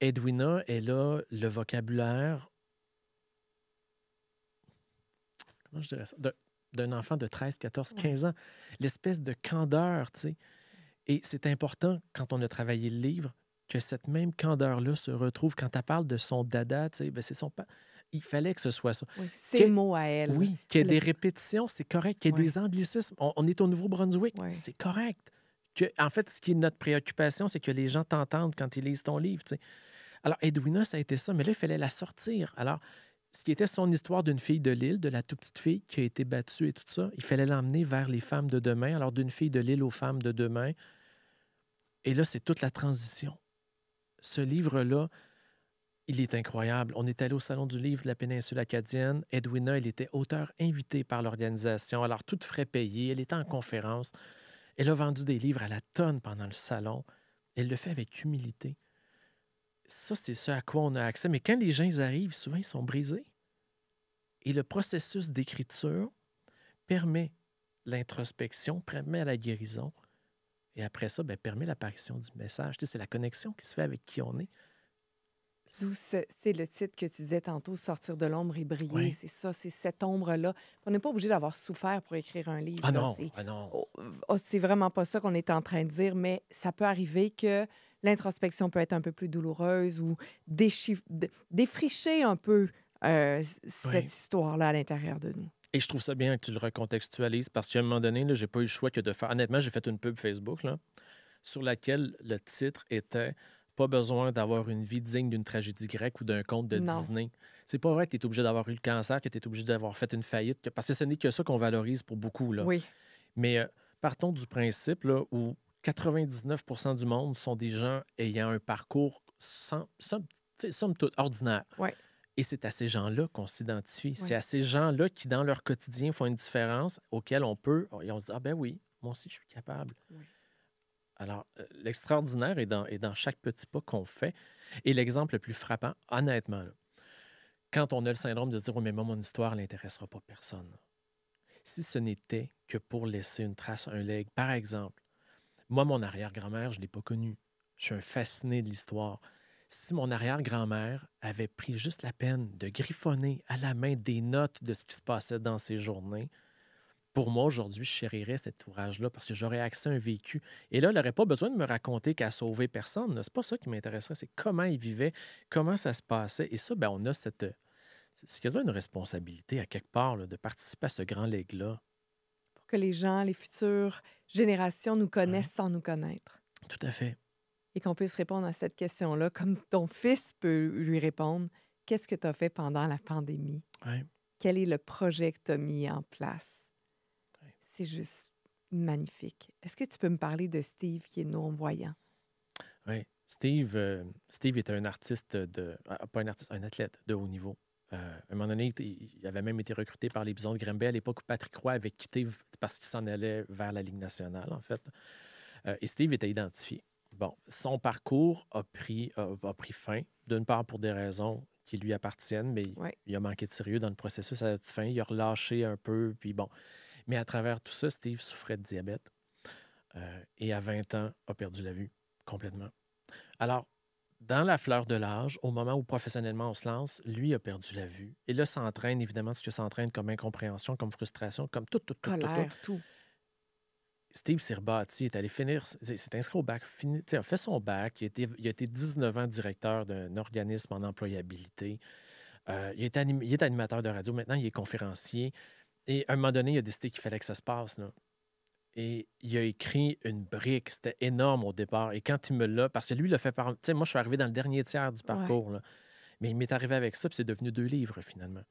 Edwina, elle a le vocabulaire, comment je dirais ça, d'un enfant de 13, 14, Ouais. 15 ans. L'espèce de candeur, tu sais. Et c'est important, quand on a travaillé le livre, que cette même candeur-là se retrouve quand elle parle de son dada, tu sais, ben c'est son il fallait que ce soit ça. Oui, Que- ses mots à elle. oui, qu'il y ait Le- des répétitions, c'est correct. Qu'il y ait Ouais. des anglicismes. On est au Nouveau-Brunswick, Ouais. c'est correct. En fait, ce qui est notre préoccupation, c'est que les gens t'entendent quand ils lisent ton livre, tu sais. Alors, Edwina, ça a été ça, mais là, il fallait la sortir. Alors, ce qui était son histoire d'une fille de l'île, de la toute petite fille qui a été battue et tout ça, il fallait l'emmener vers les femmes de demain. Alors, d'une fille de l'île aux femmes de demain. Et là, c'est toute la transition. Ce livre-là, il est incroyable. On est allé au Salon du livre de la péninsule acadienne. Edwina, elle était auteure invitée par l'organisation. Alors, tout frais payé. Elle était en conférence. Elle a vendu des livres à la tonne pendant le salon. Elle le fait avec humilité. Ça, c'est ce à quoi on a accès. Mais quand les gens ils arrivent, souvent, ils sont brisés. Et le processus d'écriture permet l'introspection, permet la guérison. Et après ça, ben, permet l'apparition du message. Tu sais, c'est la connexion qui se fait avec qui on est. C'est le titre que tu disais tantôt, Sortir de l'ombre et briller. Oui. C'est ça, c'est cette ombre-là. On n'est pas obligé d'avoir souffert pour écrire un livre. Ah là, non, tu sais. ah non. C'est vraiment pas ça qu'on est en train de dire, mais ça peut arriver que l'introspection peut être un peu plus douloureuse ou défricher un peu cette Oui. histoire-là à l'intérieur de nous. Et je trouve ça bien que tu le recontextualises parce qu'à un moment donné, je n'ai pas eu le choix que de faire. Honnêtement, j'ai fait une pub Facebook là, sur laquelle le titre était Pas besoin d'avoir une vie digne d'une tragédie grecque ou d'un conte de Non. Disney. C'est pas vrai que tu es obligé d'avoir eu le cancer, que tu es obligé d'avoir fait une faillite, parce que ce n'est que ça qu'on valorise pour beaucoup. Là. Oui, Mais partons du principe là, où 99 du monde sont des gens ayant un parcours somme toute ordinaire. ouais. Et c'est à ces gens-là qu'on s'identifie. Ouais. C'est à ces gens-là qui, dans leur quotidien, font une différence, auxquels on peut... Et on se dit, ah ben oui, moi aussi, je suis capable. Oui. Alors, l'extraordinaire est dans chaque petit pas qu'on fait. Et l'exemple le plus frappant, honnêtement, là, quand on a le syndrome de se dire, oui, mais moi, mon histoire n'intéressera pas personne. Si ce n'était que pour laisser une trace, un legs, par exemple, moi, mon arrière-grand-mère, je ne l'ai pas connue. Je suis un fasciné de l'histoire. Si mon arrière-grand-mère avait pris juste la peine de griffonner à la main des notes de ce qui se passait dans ses journées, pour moi, aujourd'hui, je chérirais cet ouvrage-là parce que j'aurais accès à un vécu. Et là, elle n'aurait pas besoin de me raconter qu'elle a sauvé personne. C'est pas ça qui m'intéresserait, c'est comment il vivait, comment ça se passait. Et ça, ben, on a cette... C'est quasiment une responsabilité, à quelque part, là, de participer à ce grand legs-là. Pour que les gens, les futures générations nous connaissent Ouais. sans nous connaître. Tout à fait. Et qu'on puisse répondre à cette question-là, comme ton fils peut lui répondre. Qu'est-ce que tu as fait pendant la pandémie? Ouais. quel est le projet que tu as mis en place. Ouais. C'est juste magnifique. Est-ce que tu peux me parler de Steve qui est non-voyant? Oui. Steve était un artiste pas un artiste, un athlète de haut niveau. À un moment donné, il avait même été recruté par les Bisons de Granby à l'époque où Patrick Roy avait quitté parce qu'il s'en allait vers la Ligue nationale, en fait. Et Steve était identifié. Bon, son parcours a pris fin, d'une part pour des raisons qui lui appartiennent, mais Oui. il a manqué de sérieux dans le processus à la toute fin. Il a relâché un peu, puis bon. Mais à travers tout ça, Steve souffrait de diabète et à 20 ans, a perdu la vue complètement. Alors, dans la fleur de l'âge, au moment où professionnellement on se lance, lui a perdu la vue. Et là, ça entraîne évidemment ce que ça entraîne comme incompréhension, comme frustration, comme tout. Colère, tout. Steve s'est rebâti, est allé finir, s'est inscrit au bac, a fait son bac, il a été 19 ans directeur d'un organisme en employabilité. Il est animateur de radio, maintenant il est conférencier. Et à un moment donné, il a décidé qu'il fallait que ça se passe, là. Et il a écrit une brique. C'était énorme au départ. Et quand il me l'a... Parce que lui, il l'a fait par... Tu sais, moi, je suis arrivé dans le dernier tiers du Ouais. parcours, là. Mais il m'est arrivé avec ça, puis c'est devenu 2 livres, finalement.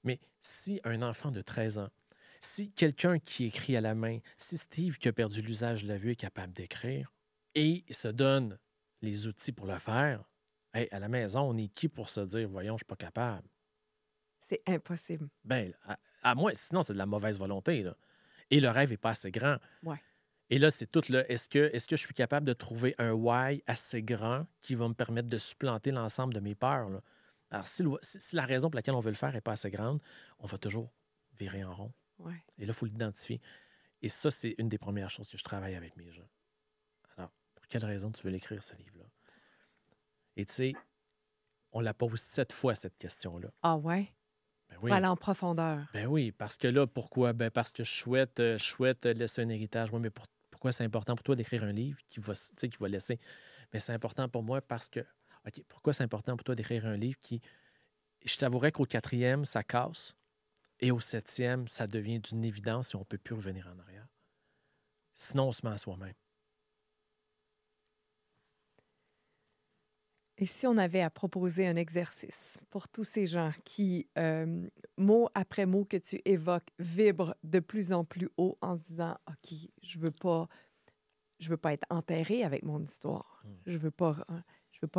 Mais si un enfant de 13 ans, si quelqu'un qui écrit à la main, si Steve, qui a perdu l'usage de la vue, est capable d'écrire et se donne les outils pour le faire, hey, à la maison, on est qui pour se dire, voyons, je suis pas capable? C'est impossible. Ben, à moi, sinon, c'est de la mauvaise volonté, là. Et le rêve n'est pas assez grand. Ouais. Et là, c'est tout là. Est-ce que je suis capable de trouver un why assez grand qui va me permettre de supplanter l'ensemble de mes peurs, là? Alors, si la raison pour laquelle on veut le faire n'est pas assez grande, on va toujours virer en rond. Ouais. Et là, il faut l'identifier. Et ça, c'est une des premières choses que je travaille avec mes gens. Alors, pour quelle raison tu veux l'écrire, ce livre-là? Et tu sais, on la pose 7 fois, cette question-là. Ah ouais? Ben Pour oui. aller en profondeur. Ben oui, parce que là, pourquoi? Ben parce que je souhaite laisser un héritage. Oui, mais pourquoi c'est important pour toi d'écrire un livre qui va, tu sais, qui va laisser? Mais c'est important pour moi parce que... OK, pourquoi c'est important pour toi d'écrire un livre qui... Je t'avouerais qu'au 4e, ça casse. Et au 7e, ça devient d'une évidence et on ne peut plus revenir en arrière. Sinon, on se met à soi-même. Et si on avait à proposer un exercice pour tous ces gens qui, mot après mot que tu évoques, vibrent de plus en plus haut en se disant, OK, je veux pas être enterré avec mon histoire. Je veux pas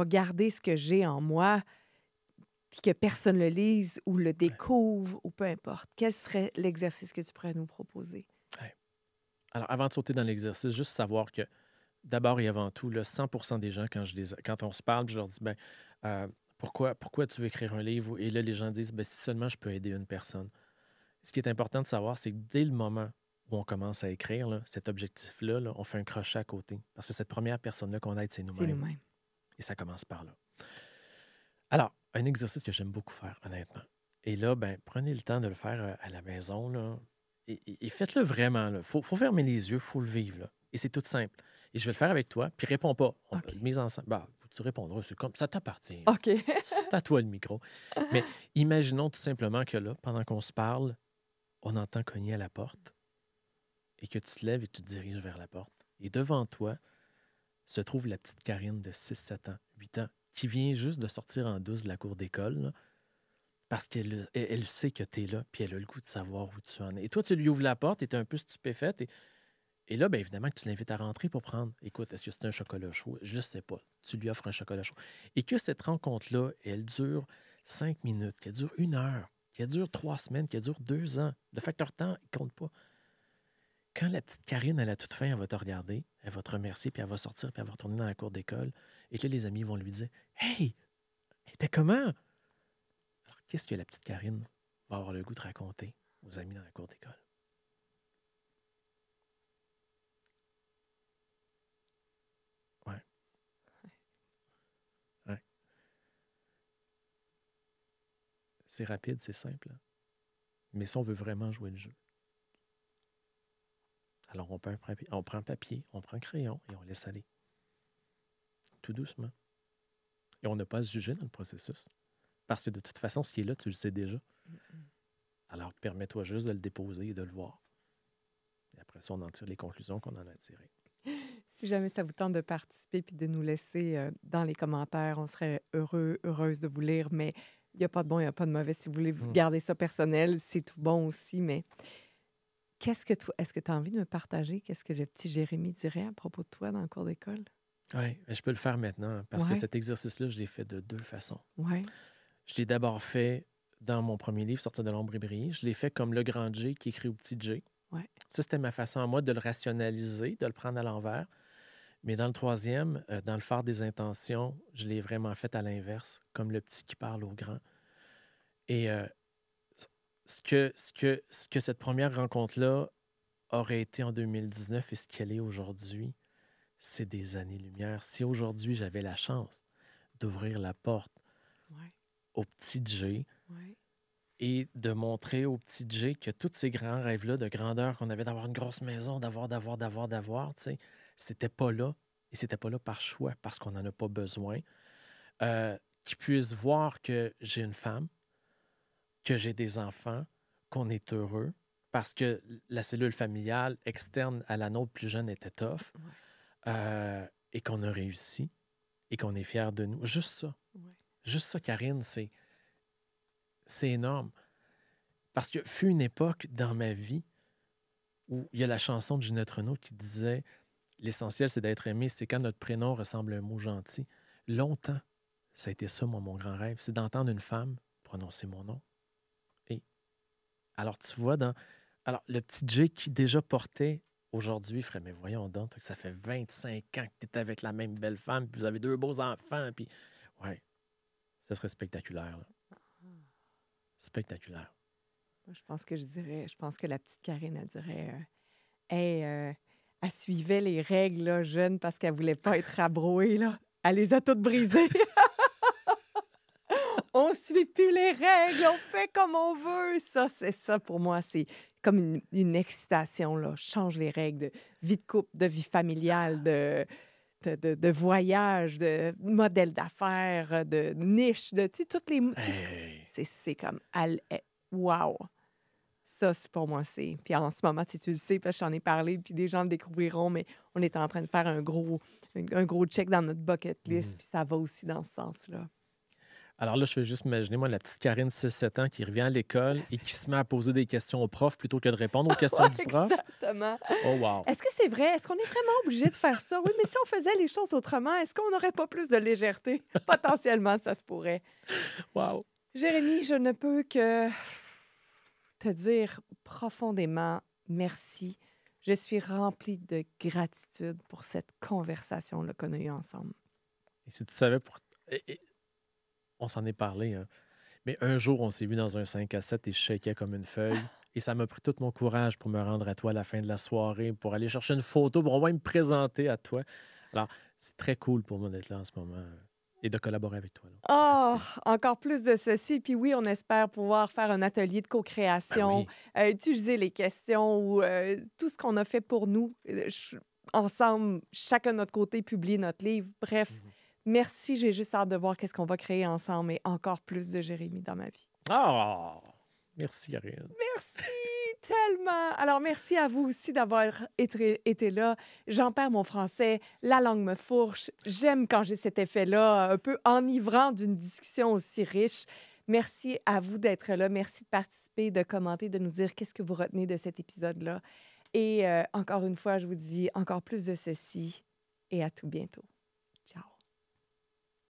garder ce que j'ai en moi puis que personne le lise ou le découvre ou peu importe. Quel serait l'exercice que tu pourrais nous proposer? Ouais. Alors, avant de sauter dans l'exercice, juste savoir que d'abord et avant tout, là, 100 des gens, quand on se parle, je leur dis, ben, pourquoi tu veux écrire un livre? Et là, les gens disent, ben, si seulement je peux aider une personne. Ce qui est important de savoir, c'est que dès le moment où on commence à écrire, là, cet objectif-là, là, on fait un crochet à côté. Parce que cette première personne-là qu'on aide, c'est C'est nous-mêmes. nous-mêmes. Et ça commence par là. Alors, un exercice que j'aime beaucoup faire, honnêtement. Et là, ben, prenez le temps de le faire à la maison, là, et faites-le vraiment. Il faut fermer les yeux, il faut le vivre, là. Et c'est tout simple. Et je vais le faire avec toi, puis réponds pas. OK. Mise ensemble. Bah, tu répondras, c'est comme ça t'appartient. OK. C'est à toi le micro. Mais imaginons tout simplement que là, pendant qu'on se parle, on entend cogner à la porte et que tu te lèves et tu te diriges vers la porte. Et devant toi se trouve la petite Karine de 6, 7 ans, 8 ans, qui vient juste de sortir en douce de la cour d'école, là, parce qu'elle sait que tu es là, puis elle a le goût de savoir où tu en es. Et toi, tu lui ouvres la porte, tu es un peu stupéfaite, et là, bien évidemment, que tu l'invites à rentrer pour prendre. Écoute, est-ce que c'est un chocolat chaud? Je ne sais pas. Tu lui offres un chocolat chaud. Et que cette rencontre-là, elle dure 5 minutes, qu'elle dure 1 heure, qu'elle dure 3 semaines, qu'elle dure 2 ans. Le facteur temps, il ne compte pas. Quand la petite Karine, à la toute fin, elle va te regarder, elle va te remercier, puis elle va sortir, puis elle va retourner dans la cour d'école. Et là, les amis vont lui dire, hey, elle était comment? Alors, qu'est-ce que la petite Karine va avoir le goût de raconter aux amis dans la cour d'école? Ouais. Ouais. C'est rapide, c'est simple, hein? Mais si on veut vraiment jouer le jeu, alors on prend papier, on prend crayon et on laisse aller. Tout doucement. Et on n'a pas à se juger dans le processus. Parce que de toute façon, ce qui est là, tu le sais déjà. Alors, permets-toi juste de le déposer et de le voir. Et après ça, on en tire les conclusions qu'on en a tirées. Si jamais ça vous tente de participer puis de nous laisser dans les commentaires, on serait heureuse de vous lire. Mais Il n'y a pas de bon, il n'y a pas de mauvais. Si vous voulez Mm. garder ça personnel, c'est tout bon aussi. Mais est-ce que tu as envie de me partager qu'est-ce que le petit Jérémy dirait à propos de toi dans le cours d'école? Oui, je peux le faire maintenant parce que Ouais, cet exercice-là, je l'ai fait de deux façons. ouais, Je l'ai d'abord fait dans mon premier livre, Sortir de l'ombre et briller. Je l'ai fait comme le grand J qui écrit au petit J. ouais. Ça, c'était ma façon à moi de le rationaliser, de le prendre à l'envers. Mais dans le troisième, dans le phare des intentions, je l'ai vraiment fait à l'inverse, comme le petit qui parle au grand. Et ce que cette première rencontre-là aurait été en 2019 et ce qu'elle est aujourd'hui, c'est des années-lumière. Si aujourd'hui j'avais la chance d'ouvrir la porte Ouais, au petit J ouais. et de montrer au petit J que tous ces grands rêves-là de grandeur qu'on avait d'avoir une grosse maison, d'avoir, tu sais, c'était pas là. Et c'était pas là par choix, parce qu'on n'en a pas besoin. Qu'ils puissent voir que j'ai une femme, que j'ai des enfants, qu'on est heureux, parce que la cellule familiale externe à la nôtre plus jeune était tough, et qu'on a réussi, et qu'on est fiers de nous. Juste ça. Ouais. Juste ça, Karine, c'est énorme. Parce que fut une époque dans ma vie où il y a la chanson de Ginette Renaud qui disait « L'essentiel, c'est d'être aimé, c'est quand notre prénom ressemble à un mot gentil. » Longtemps, ça a été ça, moi, mon grand rêve, c'est d'entendre une femme prononcer mon nom. Et alors, tu vois, alors, le petit J qui déjà portait aujourd'hui, ferait, mais voyons donc, toi, que ça fait 25 ans que tu es avec la même belle femme, puis vous avez deux beaux enfants, puis ouais, ça serait spectaculaire, là. Spectaculaire. Moi, je pense que la petite Karine, elle dirait, hey, elle suivait les règles, là, jeune, parce qu'elle voulait pas être rabrouée, là. Elle les a toutes brisées. On suit plus les règles, on fait comme on veut. Ça, c'est ça pour moi, c'est comme une excitation, là. Change les règles de vie de couple, de vie familiale, de voyage, de modèle d'affaires, de niche, de, tu sais, toutes les... Tout ce Hey! c'est comme... Wow! Ça, c'est pour moi, c'est... Puis en ce moment, tu le sais, parce que j'en ai parlé, puis des gens le découvriront, mais on est en train de faire un gros check dans notre bucket list, puis ça va aussi dans ce sens-là. Alors là, je fais juste imaginer, moi, la petite Karine, 6-7 ans, qui revient à l'école et qui se met à poser des questions au prof plutôt que de répondre aux questions Ouais, du prof. exactement. Oh, wow! Est-ce que c'est vrai? Est-ce qu'on est vraiment obligé de faire ça? Oui, mais si on faisait les choses autrement, est-ce qu'on n'aurait pas plus de légèreté? Potentiellement, ça se pourrait. Wow! Jérémy, je ne peux que te dire profondément merci. Je suis remplie de gratitude pour cette conversation-là qu'on a eue ensemble. Et si tu savais, on s'en est parlé, hein, mais un jour, on s'est vu dans un 5 à 7 et je shakeais comme une feuille. Et ça m'a pris tout mon courage pour me rendre à toi à la fin de la soirée, pour aller chercher une photo, pour au moins me présenter à toi. Alors, c'est très cool pour moi d'être là en ce moment et de collaborer avec toi, là, au Oh, quotidien. encore plus de ceci. Puis oui, on espère pouvoir faire un atelier de Ben co-création, oui. utiliser les questions ou tout ce qu'on a fait pour nous, ensemble, chacun de notre côté, publier notre livre. Bref, Mhm. merci. J'ai juste hâte de voir qu'est-ce qu'on va créer ensemble et encore plus de Jérémy dans ma vie. Ah! Merci, Karine. Merci tellement. Alors, merci à vous aussi d'avoir été là. J'en perds mon français, la langue me fourche. J'aime quand j'ai cet effet-là, un peu enivrant d'une discussion aussi riche. Merci à vous d'être là. Merci de participer, de commenter, de nous dire qu'est-ce que vous retenez de cet épisode-là. Et encore une fois, je vous dis encore plus de ceci et à tout bientôt. Ciao.